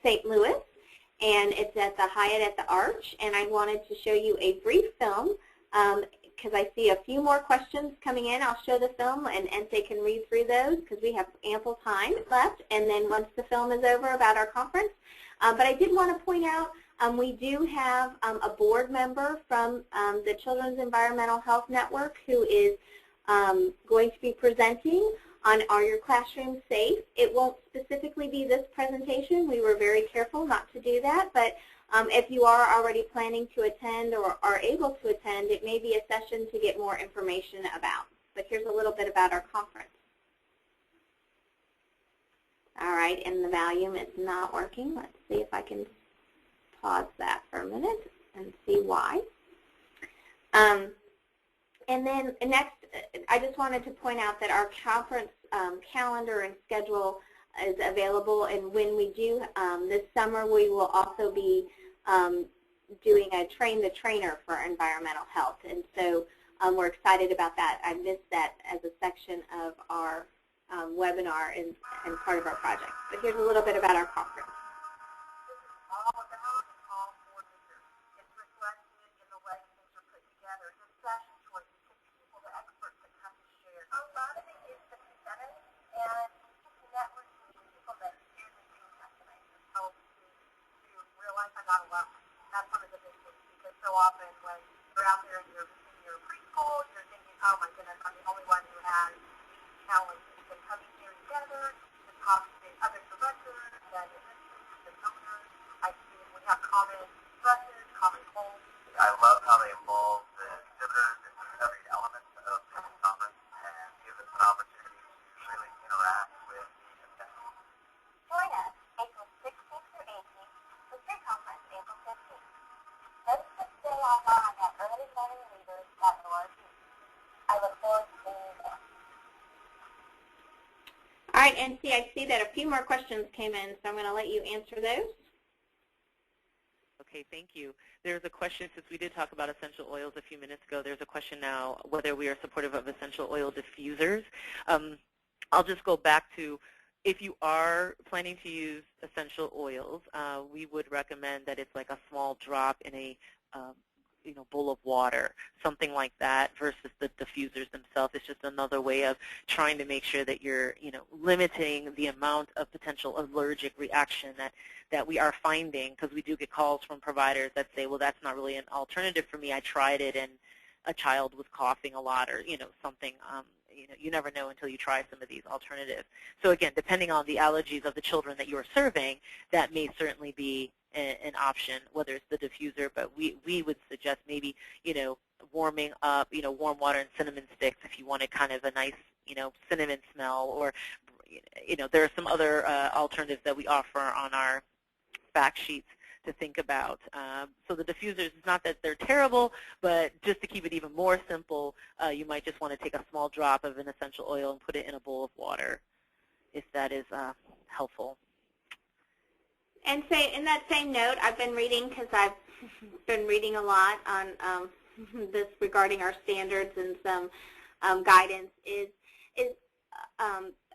St. Louis, and it's at the Hyatt at the Arch. And I wanted to show you a brief film because I see a few more questions coming in. I'll show the film, and they can read through those because we have ample time left. And then once the film is over about our conference. But I did want to point out we do have a board member from the Children's Environmental Health Network who is going to be presenting on Are Your Classrooms Safe? It won't specifically be this presentation. We were very careful not to do that. But if you are already planning to attend or are able to attend, it may be a session to get more information about. But here's a little bit about our conference. All right, and the volume is not working. Let's see if I can pause that for a minute and see why. And then next, I just wanted to point out that our conference calendar and schedule is available, and when we do this summer, we will also be doing a Train the Trainer for environmental health, and so we're excited about that. I missed that as a section of our webinar and part of our project. But here's a little bit about our conference. So often when you're out there in your preschool, you're thinking, oh my goodness, I'm the only one who has these challenges. And coming here together to talk to other directors and administrators and owners, I see we have common stresses, common goals. I love how they involve the exhibitors in every element of the conference and give us an opportunity to really interact with the attendees. Join us April 16th through 18th for pre-conference April 15th. Register today online at earlylearningleaders.org. I look forward to seeing you there. All right, and I see that a few more questions came in, so I'm going to let you answer those. Okay, thank you. There's a question, since we did talk about essential oils a few minutes ago, there's a question now whether we are supportive of essential oil diffusers. I'll just go back to If you are planning to use essential oils, we would recommend that it's like a small drop in a bowl of water, something like that, versus the diffusers themselves. It's just another way of trying to make sure that you're limiting the amount of potential allergic reaction that we are finding, because we do get calls from providers that say, well, that's not really an alternative for me. I tried it and a child was coughing a lot, or something. You never know until you try some of these alternatives. So again, depending on the allergies of the children that you are serving, that may certainly be an option, whether it's the diffuser, but we would suggest maybe, warming up, warm water and cinnamon sticks if you wanted kind of a nice, cinnamon smell, or, there are some other alternatives that we offer on our fact sheets to think about. So the diffusers, it's not that they're terrible, but just to keep it even more simple, you might just want to take a small drop of an essential oil and put it in a bowl of water, if that is helpful. And say, in that same note, I've been reading, because I've been reading a lot on this regarding our standards and some guidance,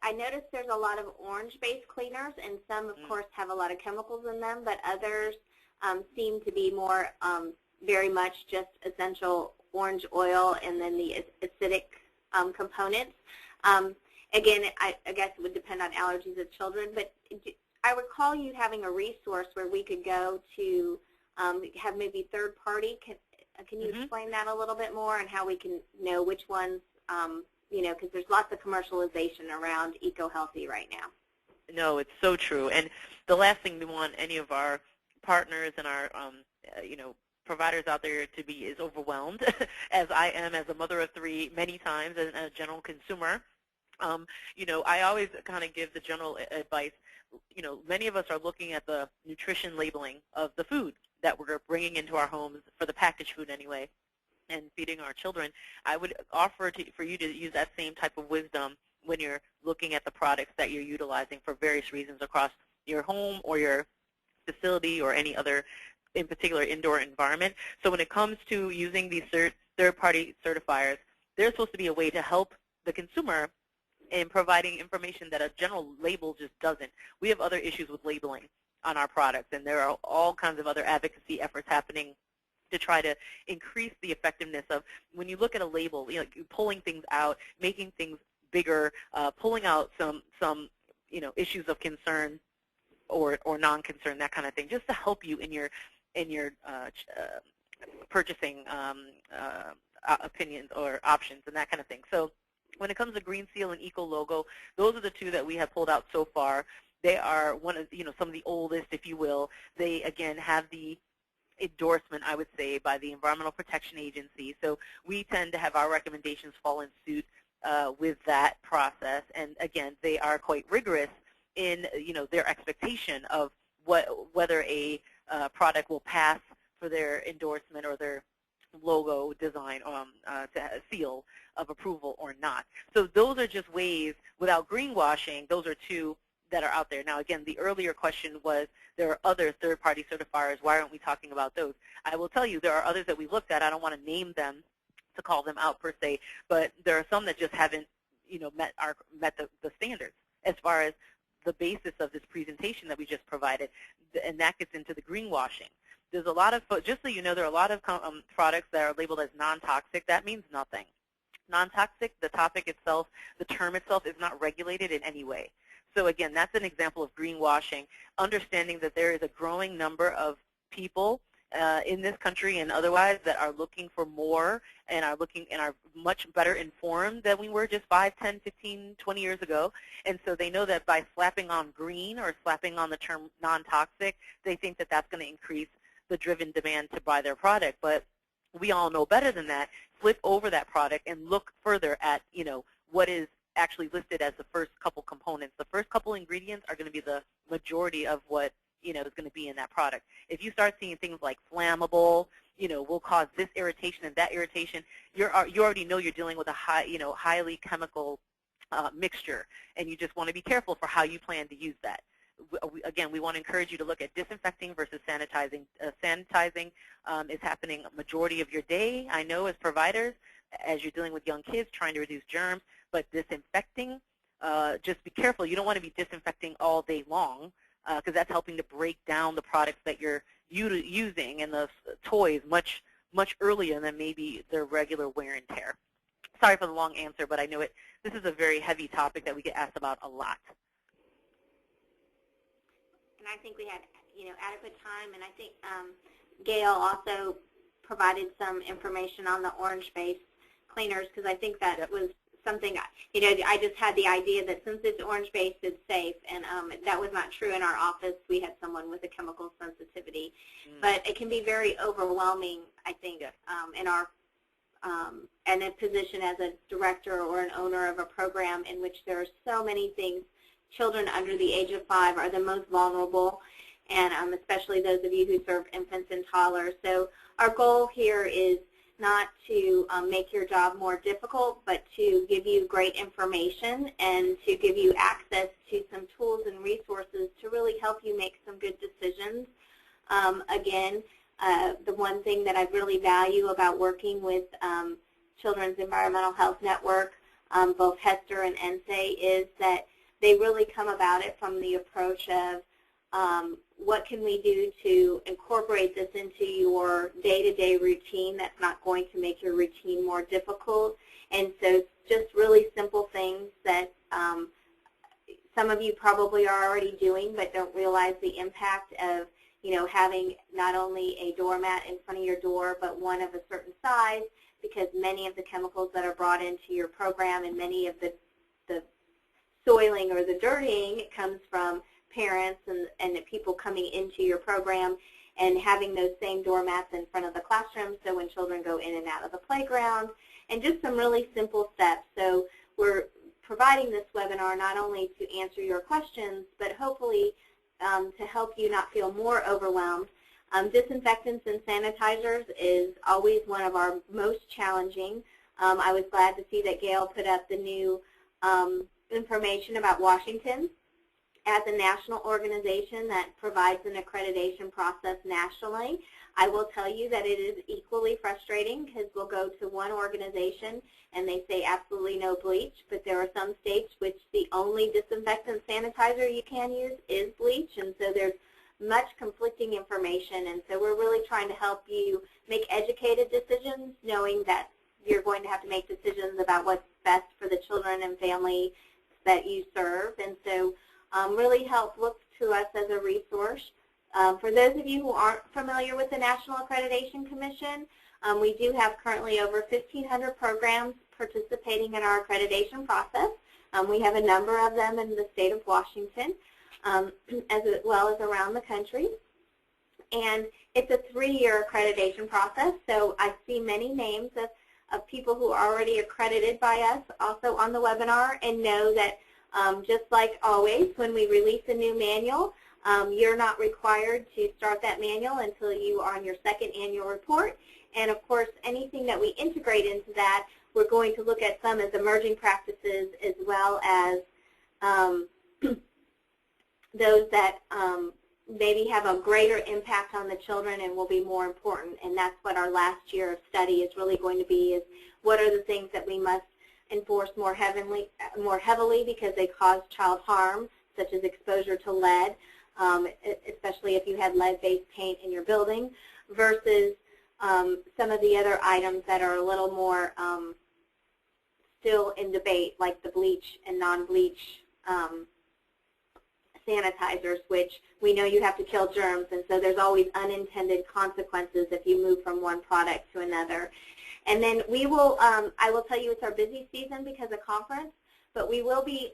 I noticed there's a lot of orange-based cleaners, and some, of course, have a lot of chemicals in them, but others seem to be more very much just essential orange oil and then the acidic components. Again, I guess it would depend on allergies of children, but I recall you having a resource where we could go to have maybe third party. Can you explain that a little bit more, and how we can know which ones, because there's lots of commercialization around eco-healthy right now. No, it's so true. And the last thing we want any of our partners and our, providers out there to be is overwhelmed, as I am as a mother of three many times, and a general consumer. I always kind of give the general advice. Many of us are looking at the nutrition labeling of the food that we're bringing into our homes, for the packaged food anyway, and feeding our children. I would offer for you to use that same type of wisdom when you're looking at the products that you're utilizing for various reasons across your home or your facility or any other, in particular, indoor environment. So when it comes to using these third-party certifiers, there's supposed to be a way to help the consumer in providing information that a general label just doesn't. We have other issues with labeling on our products, and there are all kinds of other advocacy efforts happening to try to increase the effectiveness of, when you look at a label, pulling things out, making things bigger, pulling out some issues of concern or non-concern, that kind of thing, just to help you in your purchasing opinions or options and that kind of thing. So when it comes to Green Seal and Eco Logo, those are the two that we have pulled out so far. They are one of some of the oldest, if you will. They again have the endorsement, I would say, by the Environmental Protection Agency. So we tend to have our recommendations fall in suit with that process. And again, they are quite rigorous in their expectation of whether a product will pass for their endorsement or their logo design to seal of approval or not. So those are just ways, without greenwashing, those are two that are out there. Now again, the earlier question was, there are other third-party certifiers, why aren't we talking about those? I will tell you, there are others that we looked at. I don't want to name them to call them out per se, but there are some that just haven't met the standards as far as the basis of this presentation that we just provided, and that gets into the greenwashing. There's a lot of, just so you know, there are a lot of products that are labeled as non-toxic. That means nothing. Non-toxic, the topic itself, the term itself is not regulated in any way. So again, that's an example of greenwashing, understanding that there is a growing number of people in this country and otherwise that are looking for more and are much better informed than we were just 5, 10, 15, 20 years ago. And so they know that by slapping on green or slapping on the term non-toxic, they think that that's going to increase the driven demand to buy their product. But we all know better than that. Flip over that product and look further at what is actually listed as the first couple components. The first couple ingredients are going to be the majority of what is going to be in that product. If you start seeing things like flammable, will cause this irritation and that irritation, you already know you're dealing with a highly chemical mixture, and you just want to be careful for how you plan to use that. Again, we want to encourage you to look at disinfecting versus sanitizing. Sanitizing is happening a majority of your day, I know, as providers, as you're dealing with young kids trying to reduce germs, but disinfecting just be careful. You don't want to be disinfecting all day long because that's helping to break down the products that you're using and the toys much earlier than maybe their regular wear and tear. Sorry for the long answer, but I know this is a very heavy topic that we get asked about a lot. And I think we had, adequate time, and I think Gail also provided some information on the orange-based cleaners, because I think that was something, I just had the idea that since it's orange-based, it's safe, and that was not true in our office. We had someone with a chemical sensitivity. But it can be very overwhelming, I think, in our and a position as a director or an owner of a program in which there are so many things. Children under the age of 5 are the most vulnerable, and especially those of you who serve infants and toddlers. So our goal here is not to make your job more difficult, but to give you great information and to give you access to some tools and resources to really help you make some good decisions. Again, the one thing that I really value about working with Children's Environmental Health Network, both Hester and NSAE, is that they really come about it from the approach of what can we do to incorporate this into your day-to-day routine that's not going to make your routine more difficult. And so just really simple things that some of you probably are already doing but don't realize the impact of, having not only a doormat in front of your door but one of a certain size, because many of the chemicals that are brought into your program and many of the soiling or the dirtying comes from parents and the people coming into your program, and having those same doormats in front of the classroom so when children go in and out of the playground, and just some really simple steps. So we're providing this webinar not only to answer your questions, but hopefully to help you not feel more overwhelmed. Disinfectants and sanitizers is always one of our most challenging. I was glad to see that Gail put up the new information about Washington as a national organization that provides an accreditation process nationally. I will tell you that it is equally frustrating because we'll go to one organization and they say absolutely no bleach, but there are some states which the only disinfectant sanitizer you can use is bleach, and so there's much conflicting information, and so we're really trying to help you make educated decisions, knowing that you're going to have to make decisions about what's best for the children and family that you serve, and so really help look to us as a resource. For those of you who aren't familiar with the National Accreditation Commission, we do have currently over 1,500 programs participating in our accreditation process. We have a number of them in the state of Washington, as well as around the country. And it's a 3-year accreditation process, so I see many names of people who are already accredited by us also on the webinar, and know that just like always, when we release a new manual, you're not required to start that manual until you are on your 2nd annual report. And of course, anything that we integrate into that, we're going to look at some as emerging practices, as well as those that maybe have a greater impact on the children and will be more important. And that's what our last year of study is really going to be, is what are the things that we must enforce more heavily because they cause child harm, such as exposure to lead, especially if you had lead-based paint in your building, versus some of the other items that are a little more still in debate, like the bleach and non-bleach sanitizers, which we know you have to kill germs, and so there's always unintended consequences if you move from one product to another. And then we will, I will tell you it's our busy season because of conference, but we will be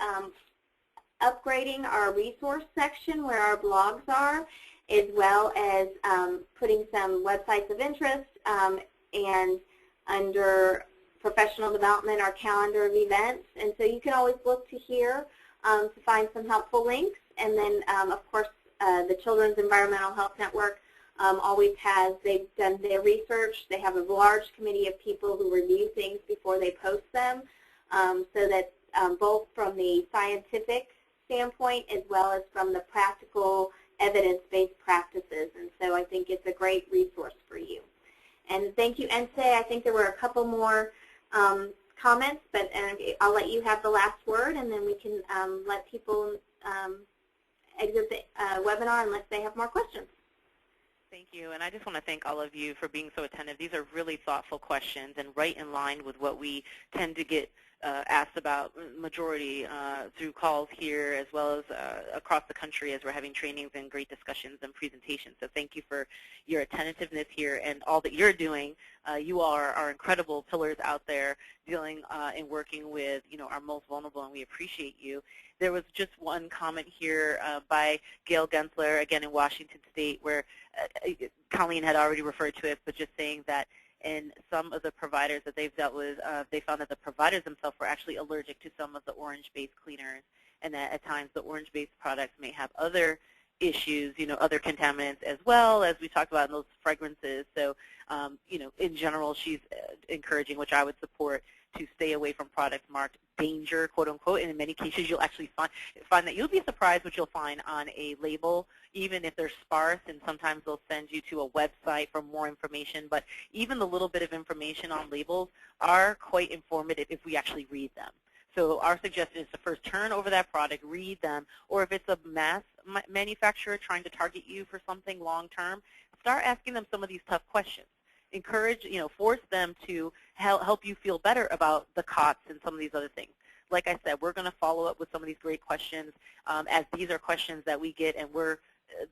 upgrading our resource section where our blogs are, as well as putting some websites of interest, and under professional development, our calendar of events. And so you can always look to here to find some helpful links. And then, of course, the Children's Environmental Health Network always has, they've done their research. They have a large committee of people who review things before they post them, so that both from the scientific standpoint as well as from the practical evidence-based practices. And so I think it's a great resource for you. And thank you, NSAE. I think there were a couple more comments, but I'll let you have the last word, and then we can let people exit the webinar unless they have more questions. Thank you, and I just want to thank all of you for being so attentive. These are really thoughtful questions and right in line with what we tend to get asked about majority through calls here as well as across the country as we're having trainings and great discussions and presentations. So thank you for your attentiveness here and all that you're doing. You are incredible pillars out there dealing and working with our most vulnerable, and we appreciate you. There was just one comment here by Gail Gensler, again in Washington State, where Colleen had already referred to it, but just saying that in some of the providers that they've dealt with, they found that the providers themselves were actually allergic to some of the orange-based cleaners, and that at times the orange-based products may have other issues, other contaminants as well, as we talked about in those fragrances. So, in general, she's encouraging, which I would support, to stay away from products marked danger, quote unquote, and in many cases you'll actually find that you'll be surprised what you'll find on a label, even if they're sparse, and sometimes they'll send you to a website for more information, but even the little bit of information on labels are quite informative if we actually read them. So our suggestion is to first turn over that product, read them, or if it's a mass manufacturer trying to target you for something long term, start asking them some of these tough questions. Encourage, force them to help you feel better about the COTS and some of these other things. Like I said, we're going to follow up with some of these great questions as these are questions that we get, and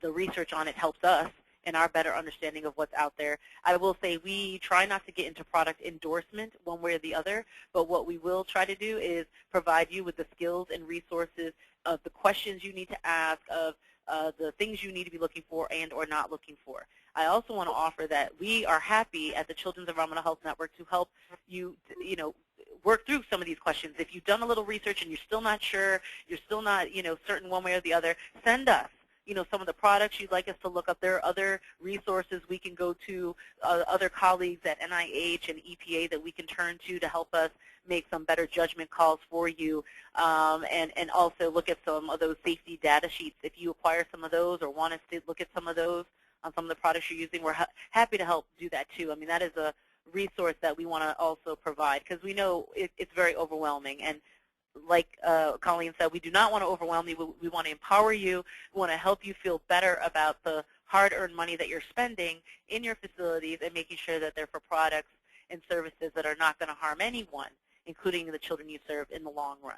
the research on it helps us in our better understanding of what's out there. I will say we try not to get into product endorsement one way or the other, but what we will try to do is provide you with the skills and resources of the questions you need to ask, of the things you need to be looking for and or not looking for. I also want to offer that we are happy at the Children's Environmental Health Network to help you, work through some of these questions. If you've done a little research and you're still not sure, you're still not, certain one way or the other, send us, some of the products you'd like us to look up. There are other resources we can go to, other colleagues at NIH and EPA that we can turn to help us make some better judgment calls for you, and also look at some of those safety data sheets. If you acquire some of those or want us to look at some of those on some of the products you're using, we're happy to help do that too. I mean, that is a resource that we want to also provide because we know it's very overwhelming. And like Colleen said, we do not want to overwhelm you. We want to empower you. We want to help you feel better about the hard-earned money that you're spending in your facilities and making sure that they're for products and services that are not going to harm anyone, including the children you serve in the long run.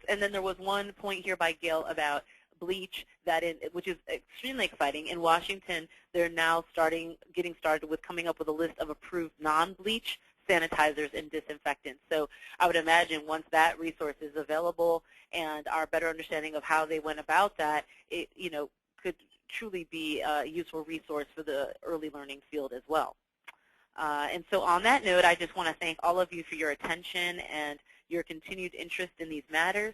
And then there was one point here by Gail about bleach, which is extremely exciting. In Washington, they're now getting started with coming up with a list of approved non-bleach sanitizers and disinfectants. So I would imagine once that resource is available and our better understanding of how they went about that, it could truly be a useful resource for the early learning field as well. And so on that note, I just want to thank all of you for your attention and your continued interest in these matters.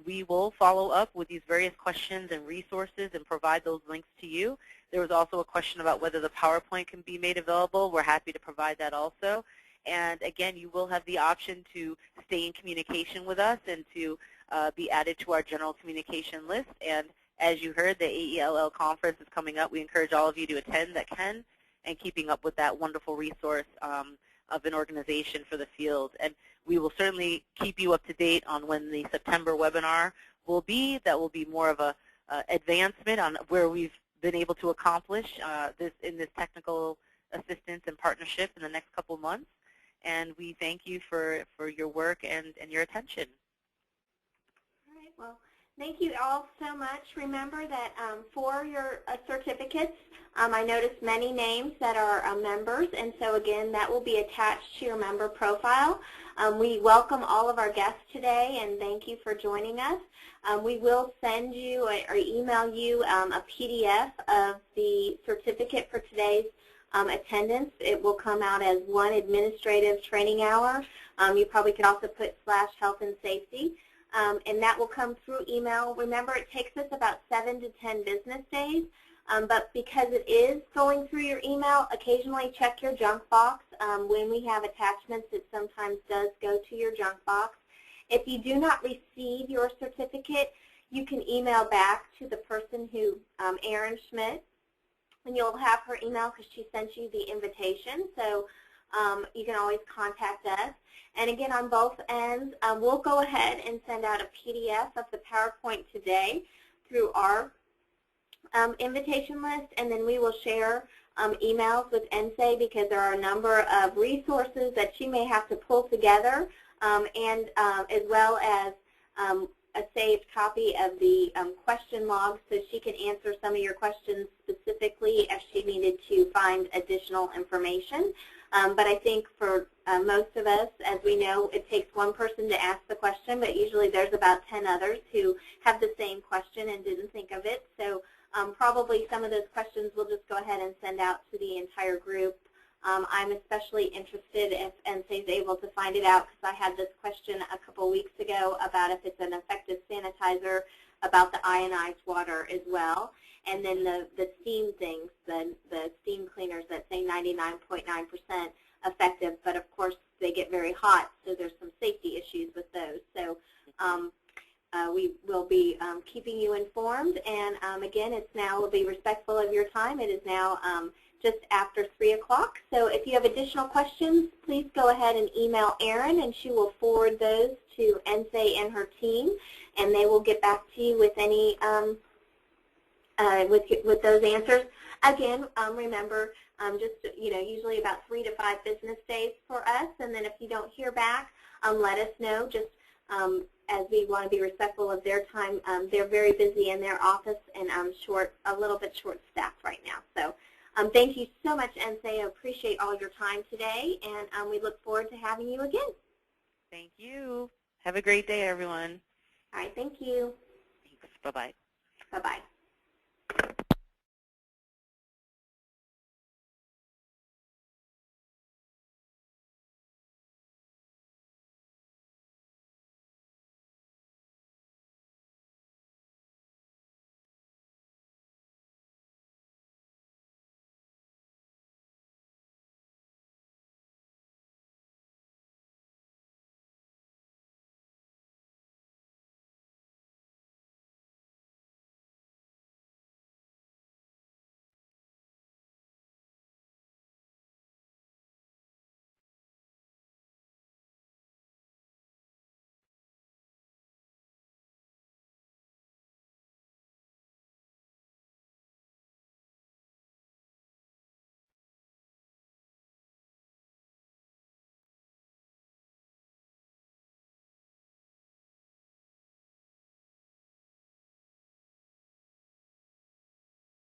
We will follow up with these various questions and resources and provide those links to you. There was also a question about whether the PowerPoint can be made available. We're happy to provide that also. And again, you will have the option to stay in communication with us and to be added to our general communication list. And as you heard, the AELL conference is coming up. We encourage all of you to attend that can, and keeping up with that wonderful resource of an organization for the field. And we will certainly keep you up to date on when the September webinar will be. That will be more of a advancement on where we've been able to accomplish in this technical assistance and partnership in the next couple of months. And we thank you for your work and your attention. All right, well, thank you all so much. Remember that for your certificates, I noticed many names that are members, and so again, that will be attached to your member profile. We welcome all of our guests today, and thank you for joining us. We will send you or email you a PDF of the certificate for today's attendance. It will come out as one administrative training hour. You probably could also put /health and safety. And that will come through email. Remember, it takes us about 7 to 10 business days, but because it is going through your email, occasionally check your junk box. When we have attachments, it sometimes does go to your junk box. If you do not receive your certificate, you can email back to the person who, Erin Schmidt, and you'll have her email because she sent you the invitation. So you can always contact us. And again, on both ends, we'll go ahead and send out a PDF of the PowerPoint today through our invitation list, and then we will share emails with NSA because there are a number of resources that she may have to pull together, and as well as a saved copy of the question log so she can answer some of your questions specifically if she needed to find additional information. But I think for most of us, as we know, it takes one person to ask the question, but usually there's about 10 others who have the same question and didn't think of it. So probably some of those questions we'll just go ahead and send out to the entire group. I'm especially interested if NSA is able to find it out because I had this question a couple weeks ago about if it's an effective sanitizer, about the ionized water as well. And then the steam things, the steam cleaners that say 99.9% effective, but of course they get very hot, so there's some safety issues with those. So we will be keeping you informed. And again, it's now, we'll be respectful of your time. It is now just after 3 o'clock. So if you have additional questions, please go ahead and email Erin, and she will forward those to NSA and her team, and they will get back to you with any with those answers. Again, remember, just usually about 3 to 5 business days for us, and then if you don't hear back, let us know. Just as we want to be respectful of their time, they're very busy in their office, and a little bit short-staffed right now. So thank you so much, NSA. I appreciate all your time today, and we look forward to having you again. Thank you. Have a great day, everyone. All right, thank you. Thanks. Bye-bye. Bye-bye.